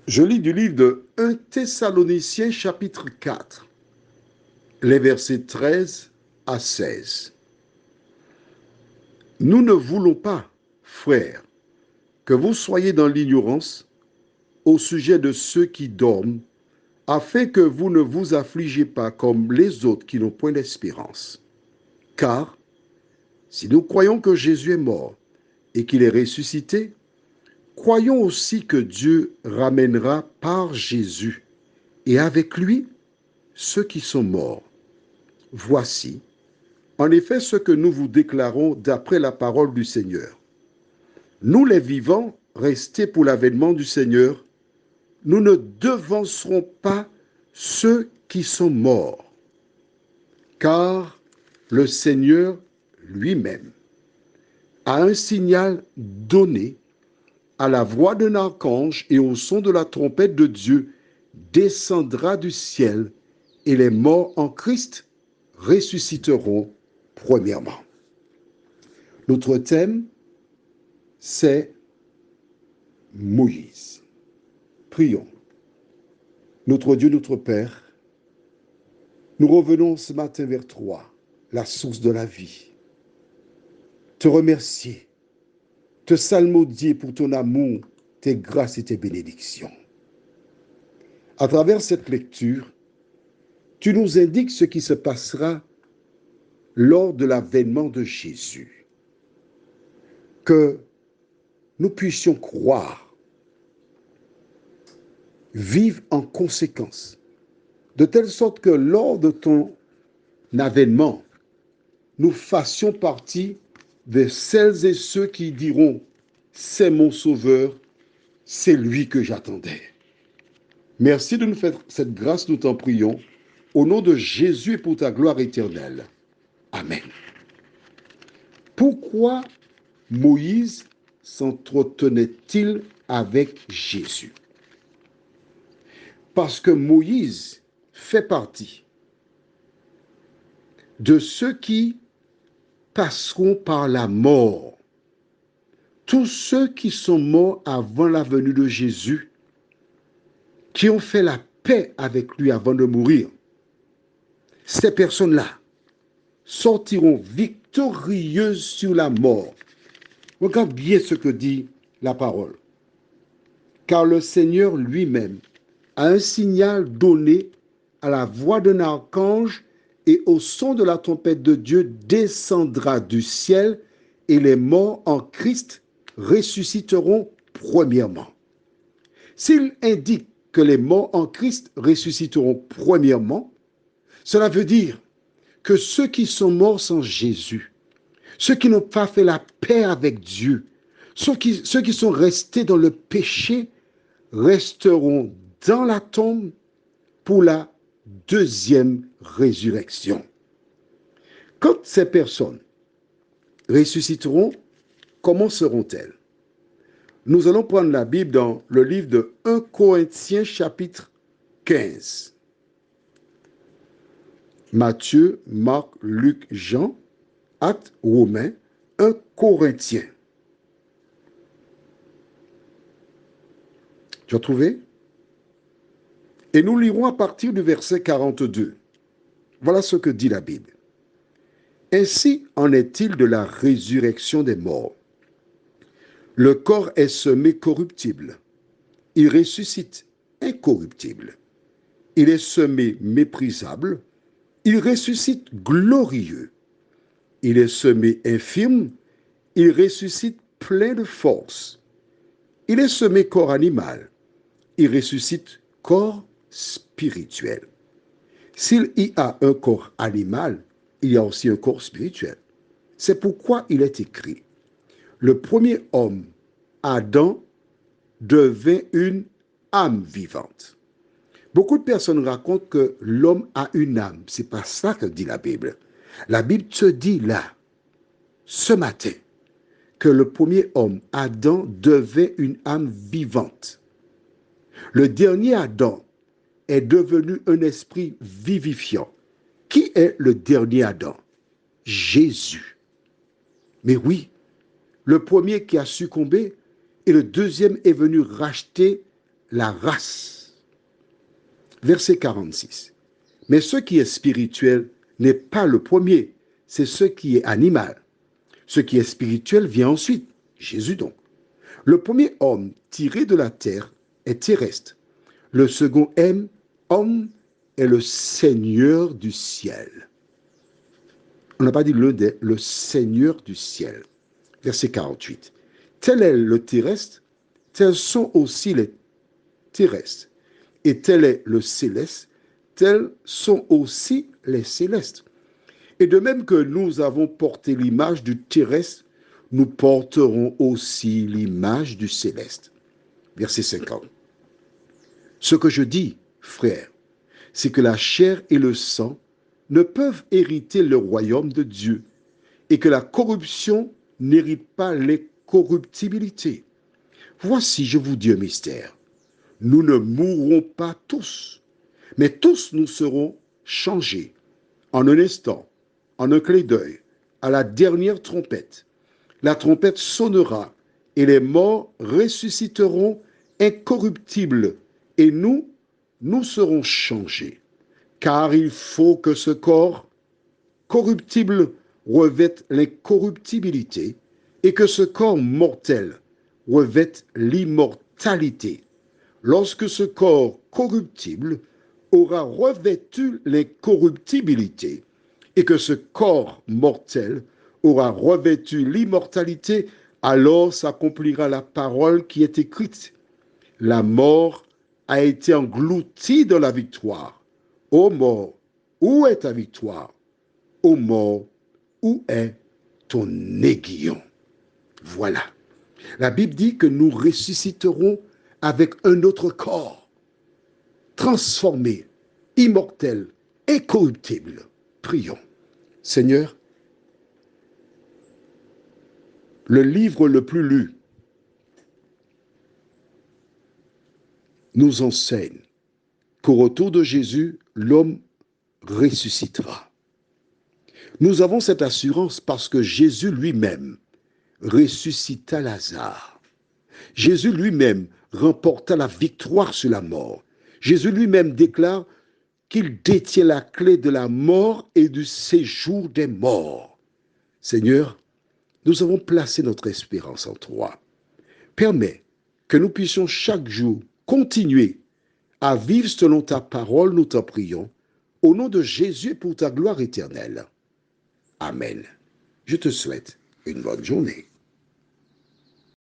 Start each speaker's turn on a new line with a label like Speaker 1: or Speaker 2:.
Speaker 1: Je lis du livre de 1 Thessaloniciens chapitre 4, les versets 13 à 16. Nous ne voulons pas, frères, que vous soyez dans l'ignorance au sujet de ceux qui dorment, afin que vous ne vous affligez pas comme les autres qui n'ont point d'espérance. Car si nous croyons que Jésus est mort et qu'il est ressuscité, croyons aussi que Dieu ramènera par Jésus et avec lui ceux qui sont morts. Voici, en effet, ce que nous vous déclarons d'après la parole du Seigneur. Nous les vivants, restés pour l'avènement du Seigneur, nous ne devancerons pas ceux qui sont morts, car le Seigneur lui-même a un signal donné à la voix d'un archange et au son de la trompette de Dieu descendra du ciel et les morts en Christ ressusciteront premièrement. Notre thème, c'est Moïse. Prions. Notre Dieu, notre Père, nous revenons ce matin vers toi, la source de la vie. Te remercier, te salmodier pour ton amour, tes grâces et tes bénédictions. À travers cette lecture, tu nous indiques ce qui se passera lors de l'avènement de Jésus. Que nous puissions croire, vivre en conséquence, de telle sorte que lors de ton avènement, nous fassions partie de celles et ceux qui diront « c'est mon sauveur, c'est lui que j'attendais ». Merci de nous faire cette grâce, nous t'en prions, au nom de Jésus et pour ta gloire éternelle. Amen. Pourquoi Moïse s'entretenait-il avec Jésus? Parce que Moïse fait partie de ceux qui passeront par la mort. Tous ceux qui sont morts avant la venue de Jésus, qui ont fait la paix avec lui avant de mourir, ces personnes-là sortiront victorieuses sur la mort. Regarde bien ce que dit la parole. Car le Seigneur lui-même a un signal donné à la voix d'un archange et au son de la trompette de Dieu descendra du ciel et les morts en Christ ressusciteront premièrement. S'il indique que les morts en Christ ressusciteront premièrement, cela veut dire que ceux qui sont morts sans Jésus, ceux qui n'ont pas fait la paix avec Dieu, ceux qui sont restés dans le péché, resteront dans la tombe pour la deuxième résurrection. Quand ces personnes ressusciteront, comment seront-elles? Nous allons prendre la Bible dans le livre de 1 Corinthiens chapitre 15. Matthieu, Marc, Luc, Jean, Actes, Romains, 1 Corinthiens. Tu as trouvé? Et nous lirons à partir du verset 42. Voilà ce que dit la Bible. Ainsi en est-il de la résurrection des morts. Le corps est semé corruptible. Il ressuscite incorruptible. Il est semé méprisable. Il ressuscite glorieux. Il est semé infirme. Il ressuscite plein de force. Il est semé corps animal. Il ressuscite corps spirituel. S'il y a un corps animal, il y a aussi un corps spirituel. C'est pourquoi il est écrit, le premier homme, Adam, devint une âme vivante. Beaucoup de personnes racontent que l'homme a une âme. Ce n'est pas ça que dit la Bible. La Bible te dit là, ce matin, que le premier homme, Adam, devint une âme vivante. Le dernier Adam est devenu un esprit vivifiant. Qui est le dernier Adam? Jésus. Mais oui, le premier qui a succombé et le deuxième est venu racheter la race. Verset 46. Mais ce qui est spirituel n'est pas le premier, c'est ce qui est animal. Ce qui est spirituel vient ensuite, Jésus donc. Le premier homme tiré de la terre est terrestre. Le second homme est le Seigneur du ciel. On n'a pas dit le Seigneur du ciel. Verset 48. Tel est le terrestre, tels sont aussi les terrestres. Et tel est le céleste, tels sont aussi les célestes. Et de même que nous avons porté l'image du terrestre, nous porterons aussi l'image du céleste. Verset 50. Ce que je dis, frères, c'est que la chair et le sang ne peuvent hériter le royaume de Dieu et que la corruption n'hérite pas l'incorruptibilité. Voici, je vous dis un mystère. Nous ne mourrons pas tous, mais tous nous serons changés en un instant, en un clin d'œil, à la dernière trompette. La trompette sonnera et les morts ressusciteront incorruptibles et nous serons changés. Car il faut que ce corps corruptible revête l'incorruptibilité et que ce corps mortel revête l'immortalité. Lorsque ce corps corruptible aura revêtu l'incorruptibilité et que ce corps mortel aura revêtu l'immortalité, alors s'accomplira la parole qui est écrite. La mort a été engloutie dans la victoire. Ô mort, où est ta victoire? Ô mort, où est ton aiguillon? Voilà. La Bible dit que nous ressusciterons avec un autre corps, transformé, immortel, incorruptible. Prions. Seigneur, le livre le plus lu nous enseigne qu'au retour de Jésus, l'homme ressuscitera. Nous avons cette assurance parce que Jésus lui-même ressuscita Lazare. Jésus lui-même remporta la victoire sur la mort. Jésus lui-même déclare qu'il détient la clé de la mort et du séjour des morts. Seigneur, nous avons placé notre espérance en toi. Permets que nous puissions chaque jour continuer à vivre selon ta parole, nous t'en prions, au nom de Jésus pour ta gloire éternelle. Amen. Je te souhaite une bonne journée.